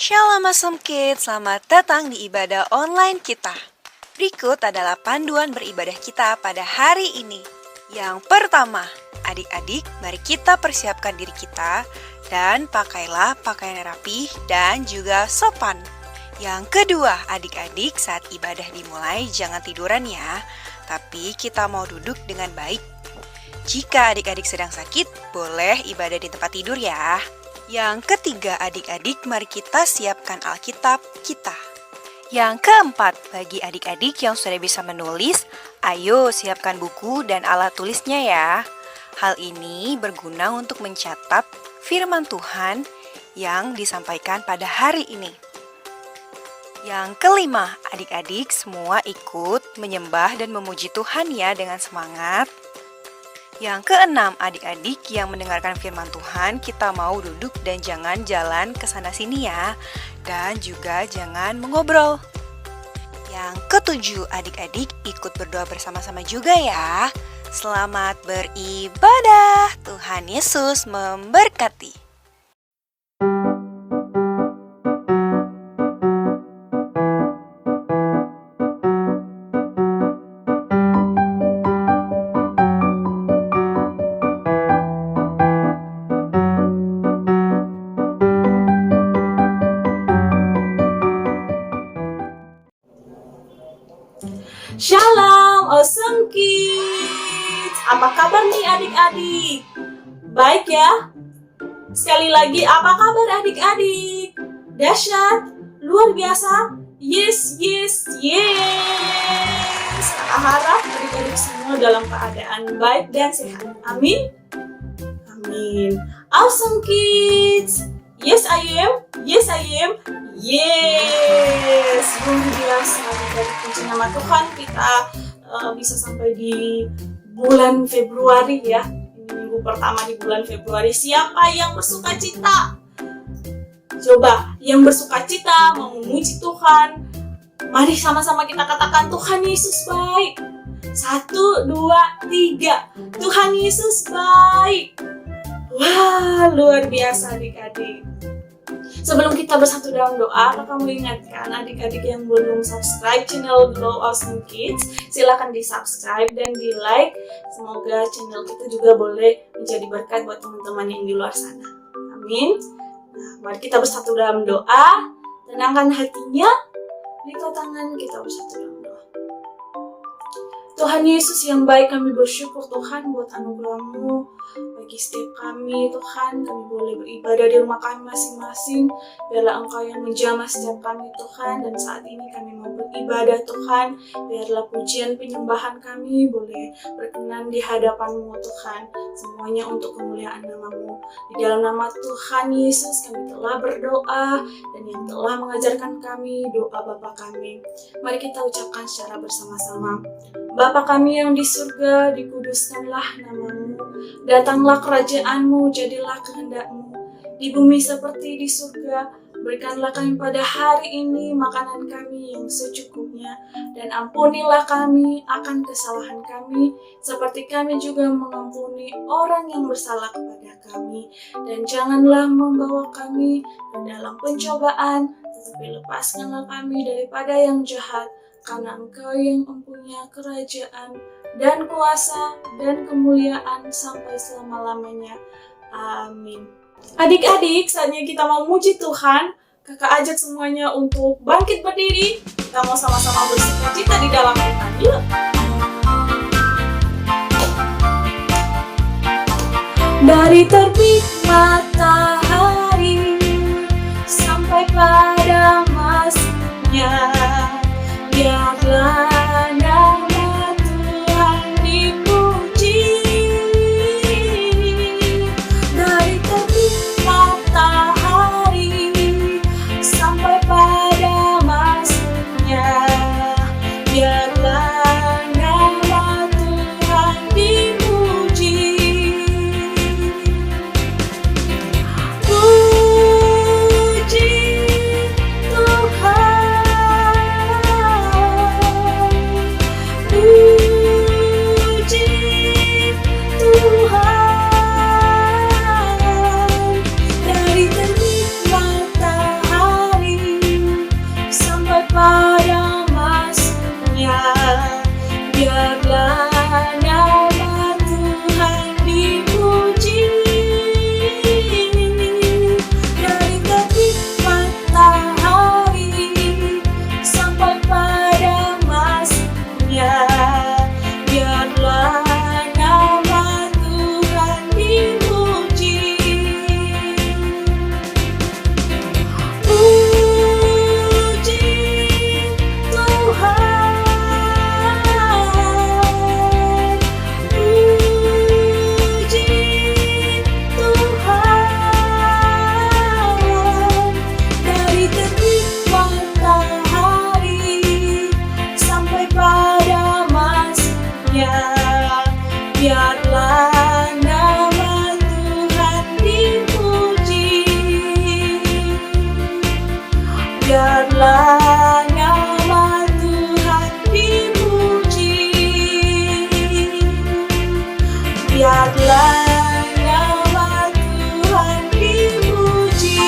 Shalom Awesome Kids, selamat datang di ibadah online kita. Berikut adalah panduan beribadah kita pada hari ini. Yang pertama, adik-adik, mari kita persiapkan diri kita dan pakailah pakaian rapi dan juga sopan. Yang kedua, adik-adik, saat ibadah dimulai jangan tiduran ya, tapi kita mau duduk dengan baik. Jika adik-adik sedang sakit, boleh ibadah di tempat tidur ya. Yang ketiga, adik-adik, mari kita siapkan Alkitab kita. Yang keempat, bagi adik-adik yang sudah bisa menulis, ayo siapkan buku dan alat tulisnya ya. Hal ini berguna untuk mencatat firman Tuhan yang disampaikan pada hari ini. Yang kelima, adik-adik semua ikut menyembah dan memuji Tuhan ya dengan semangat. Yang keenam, adik-adik yang mendengarkan firman Tuhan, kita mau duduk dan jangan jalan ke sana sini ya. Dan juga jangan mengobrol. Yang ketujuh, adik-adik ikut berdoa bersama-sama juga ya. Selamat beribadah. Tuhan Yesus memberkati. Shalom Awesome Kids. Apa kabar nih adik-adik? Baik ya? Sekali lagi, apa kabar adik-adik? Dahsyat? Luar biasa? Yes, yes, yes. Kakak harap adik-adik semua dalam keadaan baik dan sehat. Amin? Amin. Awesome Kids. Yes, I am. Yes, I am. Yes, luar biasa. Dari puji nama Tuhan kita bisa sampai di bulan Februari ya. Ini minggu pertama di bulan Februari. Siapa yang bersuka cita? Coba, yang bersuka cita mau memuji Tuhan. Mari sama-sama kita katakan Tuhan Yesus baik. 1, 2, 3. Tuhan Yesus baik. Wah, luar biasa adik-adik. Sebelum kita bersatu dalam doa, kakak mau ingatkan adik-adik yang belum subscribe channel Glow Awesome Kids, silakan di subscribe dan di like. Semoga channel kita juga boleh menjadi berkat buat teman-teman yang di luar sana. Amin. Nah, mari kita bersatu dalam doa, tenangkan hatinya, lipat tangan, kita bersatu dalam doa. Tuhan Yesus yang baik, kami bersyukur Tuhan buat anugerah-Mu bagi setiap kami. Tuhan, kami boleh beribadah di rumah kami masing-masing. Biarlah Engkau yang menjamah setiap kami Tuhan. Dan saat ini kami mau beribadah Tuhan. Biarlah pujian penyembahan kami boleh berkenan di hadapan-Mu Tuhan. Semuanya untuk kemuliaan nama-Mu. Di dalam nama Tuhan Yesus kami telah berdoa. Dan yang telah mengajarkan kami doa Bapa kami. Mari kita ucapkan secara bersama-sama. Bapa kami yang di surga, dikuduskanlah nama-Mu. Datanglah kerajaan-Mu, jadilah kehendak-Mu. Di bumi seperti di surga, berikanlah kami pada hari ini makanan kami yang secukupnya. Dan ampunilah kami akan kesalahan kami, seperti kami juga mengampuni orang yang bersalah kepada kami. Dan janganlah membawa kami ke dalam pencobaan, tetapi lepaskanlah kami daripada yang jahat. Karena Engkau yang mempunyai kerajaan dan kuasa dan kemuliaan sampai selama-lamanya. Amin. Adik-adik, saatnya kita mau muji Tuhan. Kakak ajak semuanya untuk bangkit berdiri. Kita mau sama-sama bersukacita di dalam Tuhan. Yuk! Dari terbit matahari sampai pada masuknya, biarlah nama Tuhan dipuji. Dari terbit matahari sampai pada masuknya, Biarlah nama Tuhan dipuji dari terbit matahari sampai pada masuknya. Biarlah nama Tuhan dipuji. Puji Tuhan, puji Tuhan, dari terbit matahari sampai pada masuknya. Biarlah nama Tuhan dipuji. Biarlah nama Tuhan dipuji. Biarlah nama Tuhan dipuji.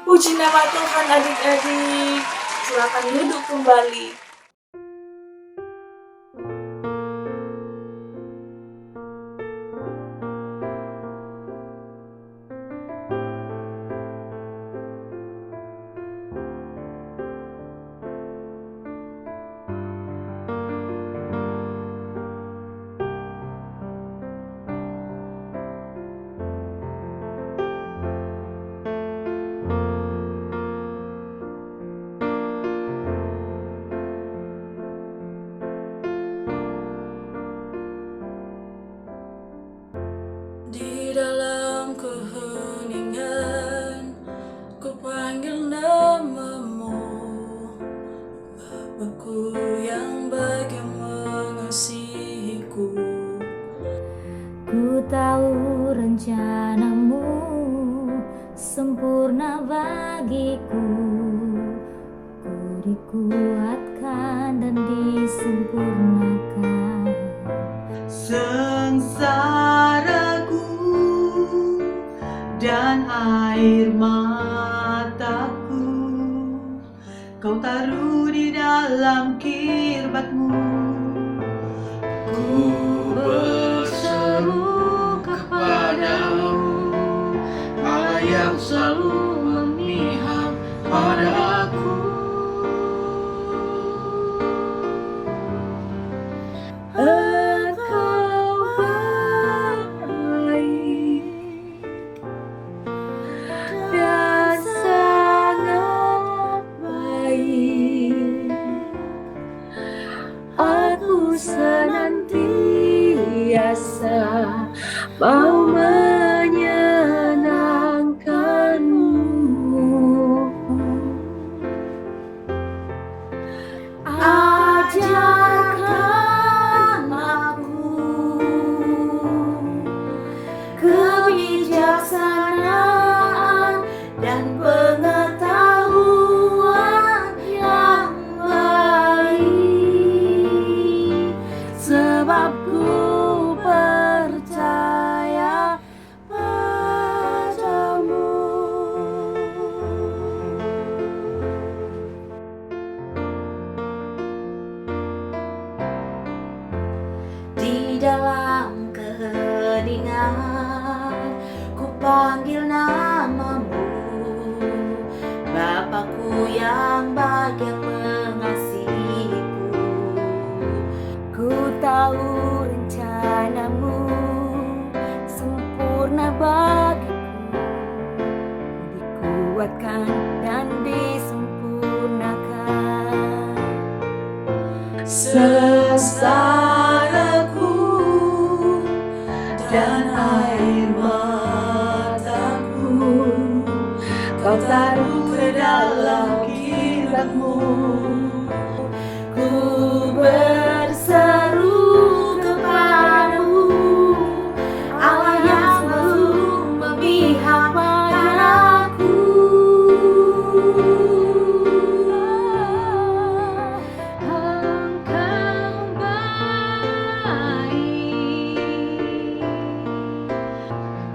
Puji nama Tuhan adik-adik. Silakan duduk kembali. Di dalam keheningan, ku panggil namamu, Bapakku yang baik yang mengasihiku. Ku tahu rencanamu sempurna bagiku. Ku dikuatkan dan disempurnakan. Sengsaraku dan air mataku Kau taruh di dalam kirbatmu. Ku berseru kepadamu, Allah yang selalu memihak padaku. Engkau baik dan sangat baik. Aku senantiasa mau menyenangkanmu. Ajarkan aku kebijaksanaan dan pengetahuan yang baik, sebab ku percaya padamu. Di dalam keheningan, ku panggil namamu, Bapakku yang baik yang mengasihiku. Ku tahu rencanamu sempurna bagiku. Ku dikuatkan dan disempurnakan. Sengsaraku dan air mataku Kau taruh ke dalam kirbatmu. Ku berseru kepadamu, Allah yang selalu memihak padaku. Engkau baik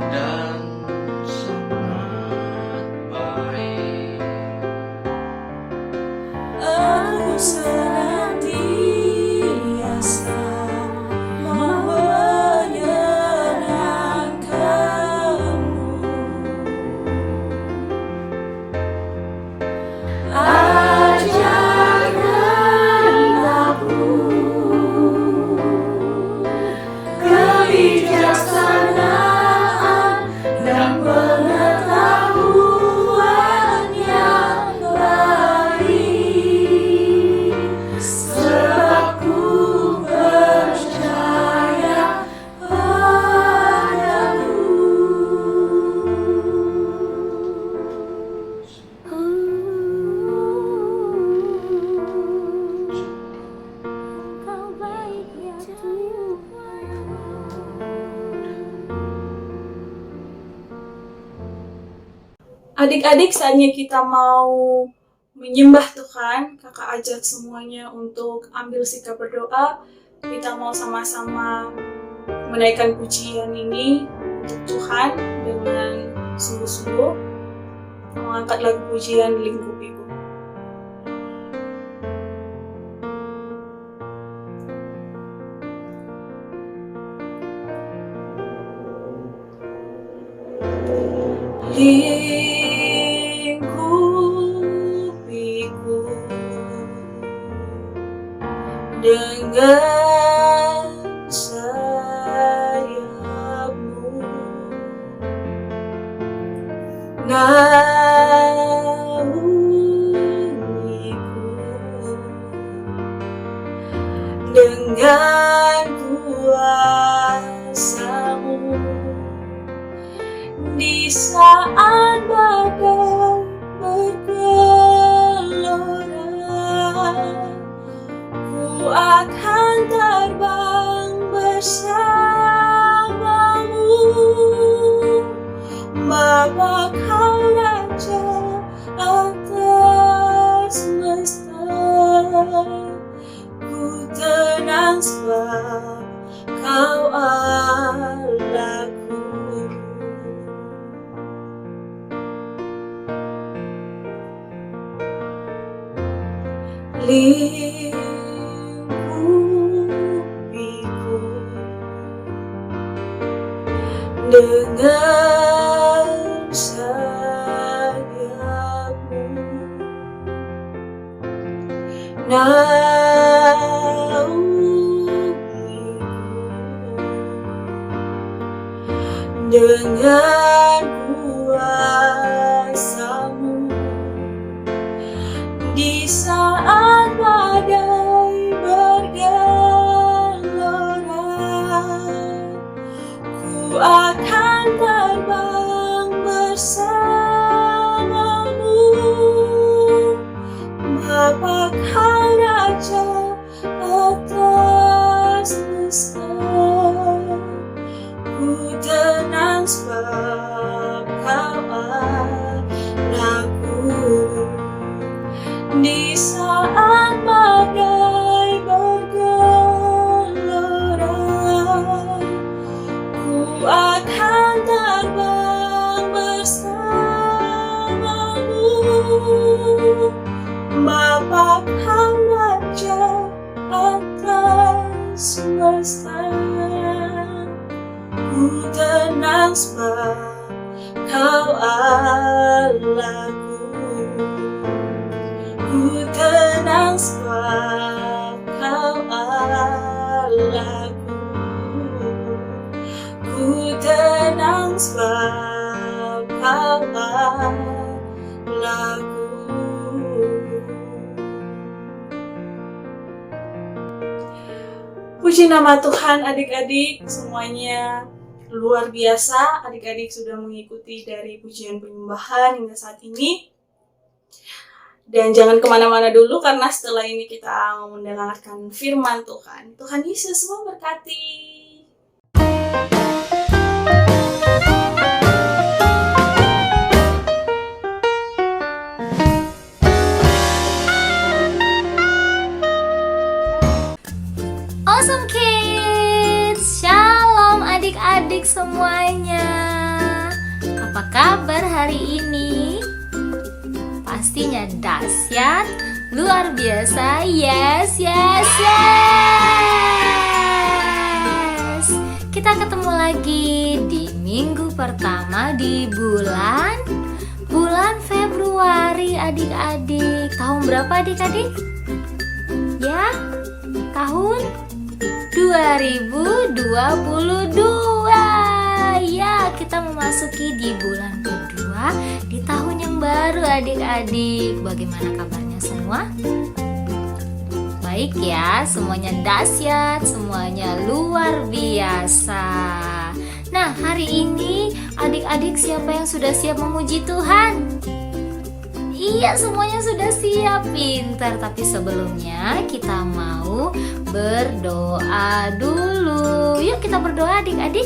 Dan sangat baik. Aku Adik-adik, saatnya kita mau menyembah Tuhan. Kakak ajak semuanya untuk ambil sikap berdoa. Kita mau sama-sama menaikkan pujian ini untuk Tuhan dengan sungguh-sungguh. Mengangkat lagu pujian lingkupiku. Lingkupiku dengan sayapmu, naungiku dengan kuasa-Mu. Di saat badai bergelora, ku akan terbang bersama-Mu. Bapa, Kau Raja atas semesta, ku tenang sebab Kau Allahku. Lingkupiku dengan sayapmu, naungiku dengan kuasa-Mu. Di saat badai bergelora, ku akan terbang bersama-Mu. Bapa, Kau Raja atas semesta, ku tenang sebab Kau Allahku. Di saat badai bergelora, ku akan terbang bersama-Mu. Bapa, Kau Raja atas semesta, ku tenang sebab Kau Allahku. Ku tenang sebab Kau Allahku. Ku tenang sebab Kau Allahku. Puji nama Tuhan adik-adik semuanya. Luar biasa adik-adik sudah mengikuti dari pujian penyembahan hingga saat ini. Dan jangan kemana-mana dulu karena setelah ini kita mau mendengarkan firman Tuhan. Tuhan Yesus memberkati. Awesome Kids! Shalom adik-adik semuanya. Apa kabar hari ini? Pastinya dahsyat, luar biasa, yes. Kita ketemu lagi di minggu pertama di bulan Februari adik-adik. Tahun berapa adik-adik? Ya, tahun 2022. Ya, kita memasuki di bulan kedua di tahun yang baru adik-adik. Bagaimana kabarnya semua? Baik ya, semuanya dahsyat, semuanya luar biasa. Nah, hari ini adik-adik siapa yang sudah siap memuji Tuhan? Iya, semuanya sudah siap, pintar. Tapi sebelumnya kita mau berdoa dulu. Yuk kita berdoa adik-adik.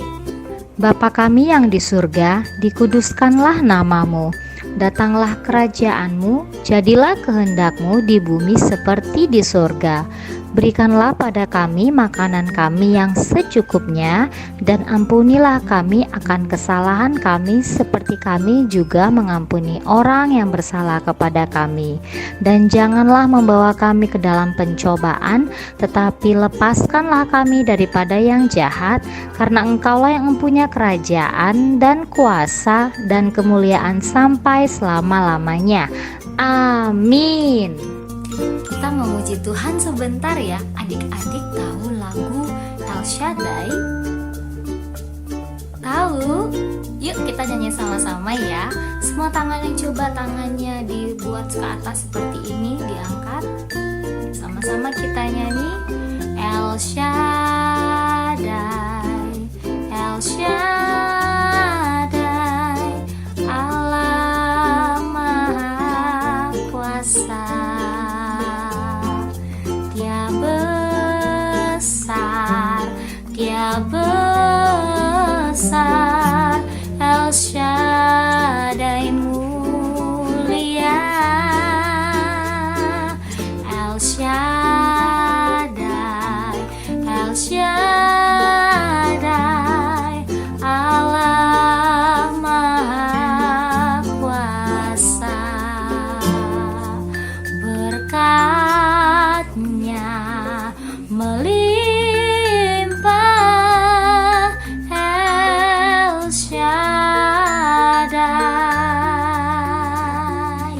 Bapa kami yang di surga, dikuduskanlah namamu. datanglah kerajaan-Mu, jadilah kehendak-Mu di bumi seperti di surga. Berikanlah pada kami makanan kami yang secukupnya, dan ampunilah kami akan kesalahan kami seperti kami juga mengampuni orang yang bersalah kepada kami. Dan janganlah membawa kami ke dalam pencobaan, tetapi lepaskanlah kami daripada yang jahat, karena Engkaulah yang mempunyai kerajaan dan kuasa dan kemuliaan sampai selama-lamanya. Amin. Kita memuji Tuhan sebentar ya. Adik-adik tahu lagu El Shaddai? Tahu? Yuk kita nyanyi sama-sama ya. Semua tangannya, coba tangannya dibuat ke atas seperti ini, diangkat. Sama-sama kita nyanyi. El Shaddai, El Shaddai, Allah Maha Kuasa. Dia besar, El Shaddai mulia, El Shaddai, El Shaddai, Allah Maha Kuasa. Berkat-Nya melimpah, El Shaddai.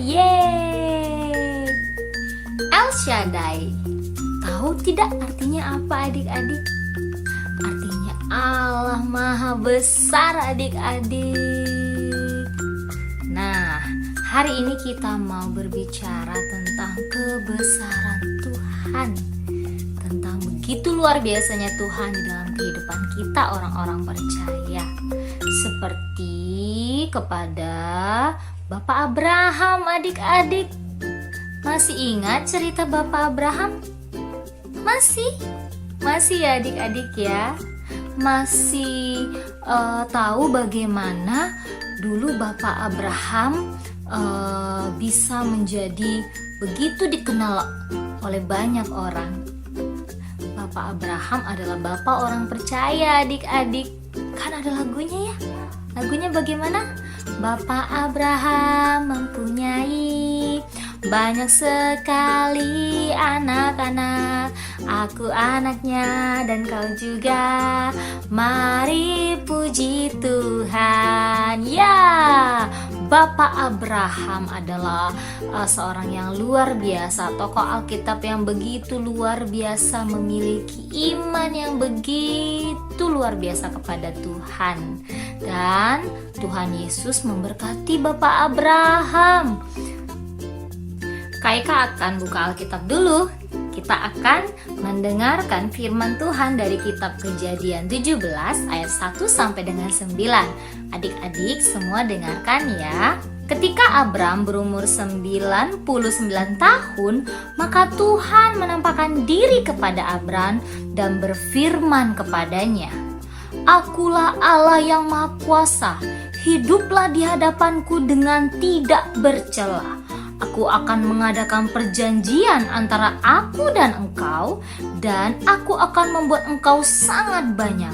Yeay! El Shaddai. Tahu tidak artinya apa adik-adik? Artinya Allah Maha Besar adik-adik. Nah, hari ini kita mau berbicara tentang kebesaran Tuhan. Tentang begitu luar biasanya Tuhan di dalam kehidupan kita orang-orang percaya. Seperti kepada Bapak Abraham adik-adik. Masih ingat cerita Bapak Abraham? Masih ya adik-adik ya. Masih tahu bagaimana dulu Bapak Abraham bisa menjadi begitu dikenal oleh banyak orang. Bapak Abraham adalah bapak orang percaya adik-adik. Kan ada lagunya ya. Lagunya bagaimana? Bapak Abraham mempunyai banyak sekali anak-anak. Aku anaknya dan kau juga. Mari puji Tuhan. Ya, Bapak Abraham adalah seorang yang luar biasa, tokoh Alkitab yang begitu luar biasa, memiliki iman yang begitu luar biasa kepada Tuhan. Dan Tuhan Yesus memberkati Bapak Abraham. Kaika akan buka Alkitab dulu. Kita akan mendengarkan firman Tuhan dari kitab Kejadian 17 ayat 1 sampai dengan 9. Adik-adik semua dengarkan ya. Ketika Abram berumur 99 tahun, maka Tuhan menampakkan diri kepada Abram dan berfirman kepadanya, "Akulah Allah yang Maha Kuasa, hiduplah di hadapanku dengan tidak bercela. Aku akan mengadakan perjanjian antara aku dan engkau, dan aku akan membuat engkau sangat banyak."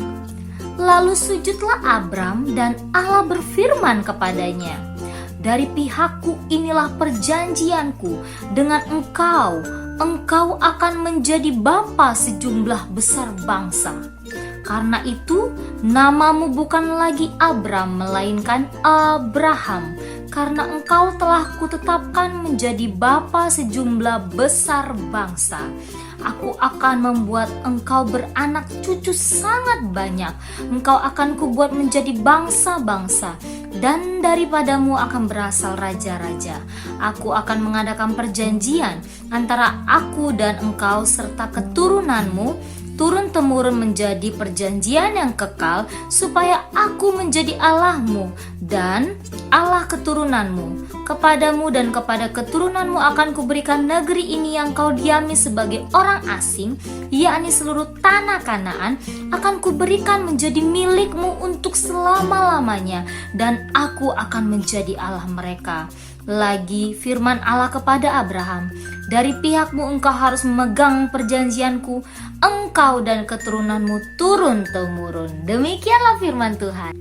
Lalu sujudlah Abram, dan Allah berfirman kepadanya, "Dari pihakku inilah perjanjianku dengan engkau. Engkau akan menjadi bapa sejumlah besar bangsa. Karena itu, namamu bukan lagi Abram, melainkan Abraham, karena engkau telah kutetapkan menjadi bapa sejumlah besar bangsa. Aku akan membuat engkau beranak cucu sangat banyak. Engkau akan kubuat menjadi bangsa-bangsa, dan daripadamu akan berasal raja-raja. Aku akan mengadakan perjanjian antara aku dan engkau serta keturunanmu turun-temurun menjadi perjanjian yang kekal, supaya aku menjadi Allahmu dan Allah keturunanmu. Kepadamu dan kepada keturunanmu akan kuberikan negeri ini yang kau diami sebagai orang asing, yakni seluruh tanah Kanaan, akan kuberikan menjadi milikmu untuk selama-lamanya, dan aku akan menjadi Allah mereka. Lagi firman Allah kepada Abraham, dari pihakmu engkau harus memegang perjanjianku, engkau dan keturunanmu turun-temurun. Demikianlah firman Tuhan.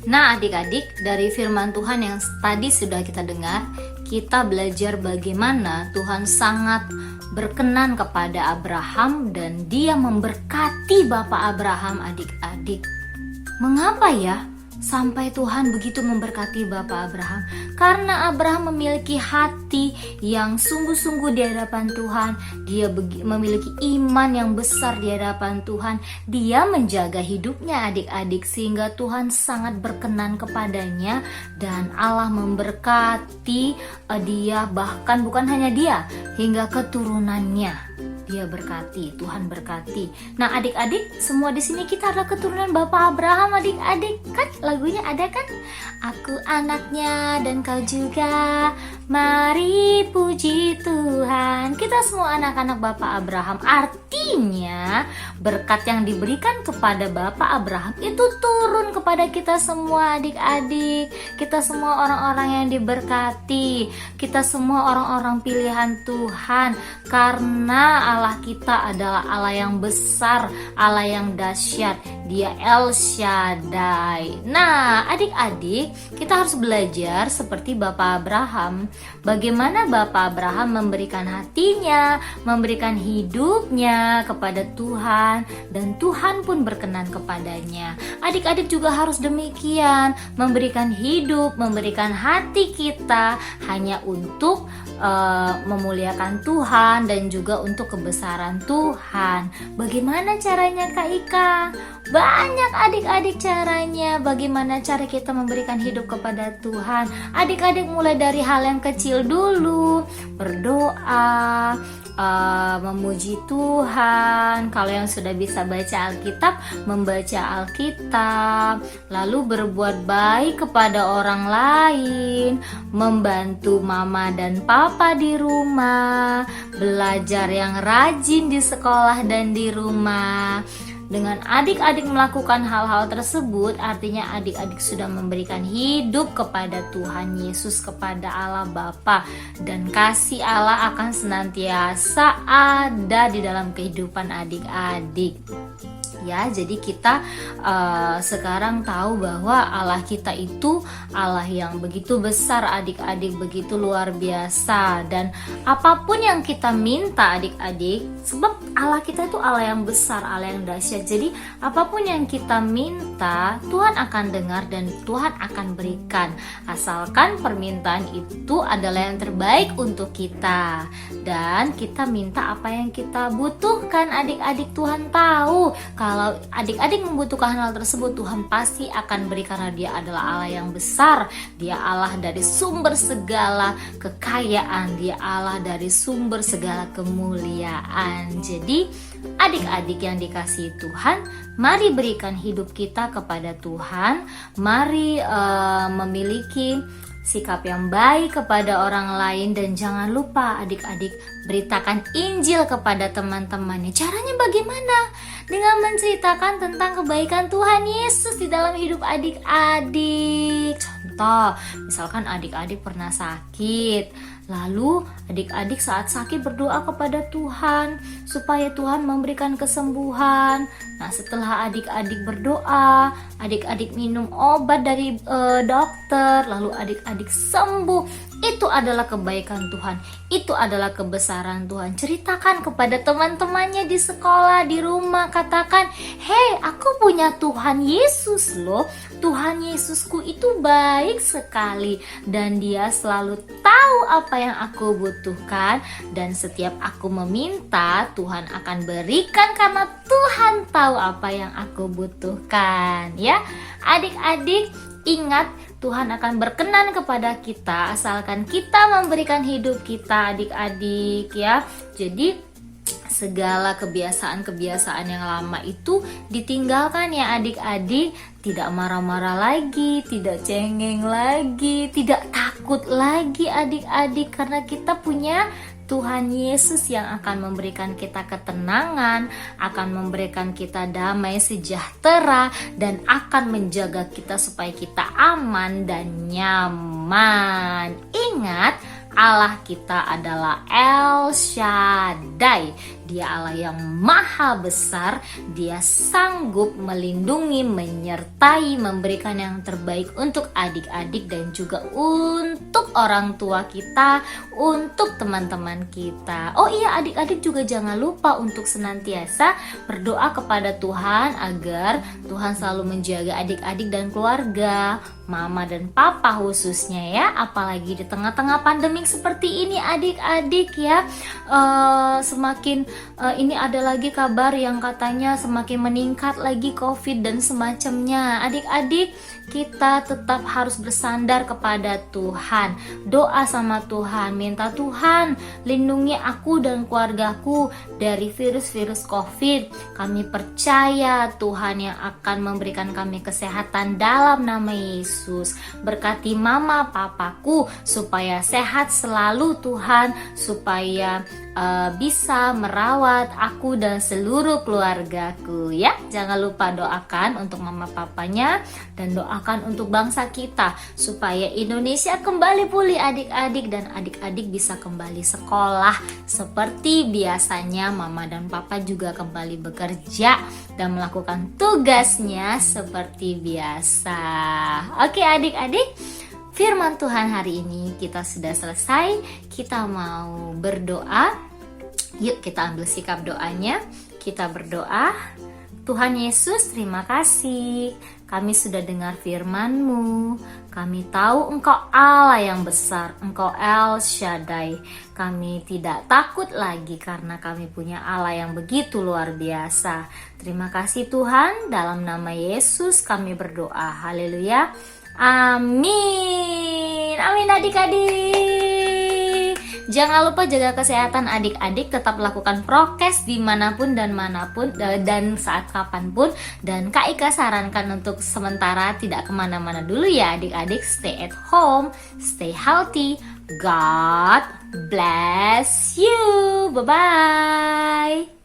Nah adik-adik, dari firman Tuhan yang tadi sudah kita dengar, kita belajar bagaimana Tuhan sangat berkenan kepada Abraham dan dia memberkati Bapak Abraham. Adik-adik, mengapa ya sampai Tuhan begitu memberkati Bapak Abraham? Karena Abraham memiliki hati yang sungguh-sungguh di hadapan Tuhan. Dia memiliki iman yang besar di hadapan Tuhan. Dia menjaga hidupnya adik-adik, sehingga Tuhan sangat berkenan kepadanya. Dan Allah memberkati dia, bahkan bukan hanya dia, hingga keturunannya. Dia berkati, Tuhan berkati. Nah adik-adik, semua di sini kita adalah keturunan Bapak Abraham. Adik-adik, kan lagunya ada kan? Aku anaknya dan kau juga, mari puji Tuhan. Kita semua anak-anak Bapak Abraham. Artinya berkat yang diberikan kepada Bapak Abraham itu turun kepada kita semua adik-adik. Kita semua orang-orang yang diberkati. Kita semua orang-orang pilihan Tuhan. Karena Allah kita adalah Allah yang besar, Allah yang dahsyat. Dia El Shaddai. Nah adik-adik, kita harus belajar seperti Bapak Abraham. Bagaimana Bapak Abraham memberikan hatinya, memberikan hidupnya kepada Tuhan, dan Tuhan pun berkenan kepadanya. Adik-adik juga harus demikian, memberikan hidup, memberikan hati kita hanya untuk memuliakan Tuhan dan juga untuk kebesaran Tuhan. Bagaimana caranya Kak Ika? Banyak adik-adik caranya. Bagaimana cara kita memberikan hidup kepada Tuhan? Adik-adik mulai dari hal yang kecil dulu. Berdoa, memuji Tuhan. Kalau yang sudah bisa baca Alkitab, membaca Alkitab. Lalu berbuat baik kepada orang lain, membantu mama dan papa di rumah, belajar yang rajin di sekolah dan di rumah. Dengan adik-adik melakukan hal-hal tersebut, artinya adik-adik sudah memberikan hidup kepada Tuhan Yesus, kepada Allah Bapa, dan kasih Allah akan senantiasa ada di dalam kehidupan adik-adik. Ya, jadi kita sekarang tahu bahwa Allah kita itu Allah yang begitu besar adik-adik, begitu luar biasa. Dan apapun yang kita minta adik-adik, sebab Allah kita itu Allah yang besar, Allah yang dahsyat. Jadi apapun yang kita minta, Tuhan akan dengar dan Tuhan akan berikan. Asalkan permintaan itu adalah yang terbaik untuk kita. Dan kita minta apa yang kita butuhkan adik-adik. Tuhan tahu kalau adik-adik membutuhkan hal tersebut, Tuhan pasti akan beri, karena Dia adalah Allah yang besar. Dia Allah dari sumber segala kekayaan. Dia Allah dari sumber segala kemuliaan. Jadi adik-adik yang dikasihi Tuhan, mari berikan hidup kita kepada Tuhan. Mari memiliki sikap yang baik kepada orang lain. Dan jangan lupa adik-adik, beritakan Injil kepada teman-temannya. Caranya bagaimana? Dengan menceritakan tentang kebaikan Tuhan Yesus di dalam hidup adik-adik. Contoh, misalkan adik-adik pernah sakit, lalu adik-adik saat sakit berdoa kepada Tuhan supaya Tuhan memberikan kesembuhan. Nah, setelah adik-adik berdoa, adik-adik minum obat dari dokter, lalu adik-adik sembuh. Itu adalah kebaikan Tuhan. Itu adalah kebesaran Tuhan. Ceritakan kepada teman-temannya di sekolah, di rumah. Katakan, "Hei, aku punya Tuhan Yesus loh. Tuhan Yesusku itu baik sekali. Dan Dia selalu tahu apa yang aku butuhkan. Dan setiap aku meminta, Tuhan akan berikan karena Tuhan tahu apa yang aku butuhkan." Ya, adik-adik, ingat, Tuhan akan berkenan kepada kita asalkan kita memberikan hidup kita adik-adik ya. Jadi segala kebiasaan-kebiasaan yang lama itu ditinggalkan ya adik-adik. Tidak marah-marah lagi, tidak cengeng lagi, tidak takut lagi adik-adik, karena kita punya Tuhan Yesus yang akan memberikan kita ketenangan, akan memberikan kita damai sejahtera, dan akan menjaga kita supaya kita aman dan nyaman. Ingat, Allah kita adalah El Shaddai. Dia Allah yang maha besar. Dia sanggup melindungi, menyertai, memberikan yang terbaik untuk adik-adik dan juga untuk orang tua kita, untuk teman-teman kita. Oh iya, adik-adik juga jangan lupa untuk senantiasa berdoa kepada Tuhan agar Tuhan selalu menjaga adik-adik dan keluarga, mama dan papa khususnya ya, apalagi di tengah-tengah pandemi seperti ini adik-adik ya. Ini ada lagi kabar yang katanya semakin meningkat lagi COVID dan semacamnya. Adik-adik, kita tetap harus bersandar kepada Tuhan, doa sama Tuhan, minta Tuhan lindungi aku dan keluargaku dari virus-virus COVID. Kami percaya Tuhan yang akan memberikan kami kesehatan dalam nama Yesus. Berkati mama papaku supaya sehat selalu Tuhan, supaya bisa merawat aku dan seluruh keluargaku ya. Jangan lupa doakan untuk mama papanya dan doakan untuk bangsa kita supaya Indonesia kembali pulih adik-adik, dan adik-adik bisa kembali sekolah seperti biasanya. Mama dan papa juga kembali bekerja dan melakukan tugasnya seperti biasa. Oke adik-adik, firman Tuhan hari ini kita sudah selesai. Kita mau berdoa. Yuk kita ambil sikap doanya. Kita berdoa. Tuhan Yesus, terima kasih. Kami sudah dengar firman-Mu. Kami tahu Engkau Allah yang besar. Engkau El Shaddai. Kami tidak takut lagi karena kami punya Allah yang begitu luar biasa. Terima kasih Tuhan. Dalam nama Yesus kami berdoa. Haleluya. Amin. Amin adik-adik. Jangan lupa jaga kesehatan adik-adik, tetap lakukan prokes dimanapun dan manapun dan saat kapanpun. Dan Kak Ika sarankan untuk sementara tidak kemana-mana dulu ya adik-adik. Stay at home, stay healthy. God bless you. Bye-bye.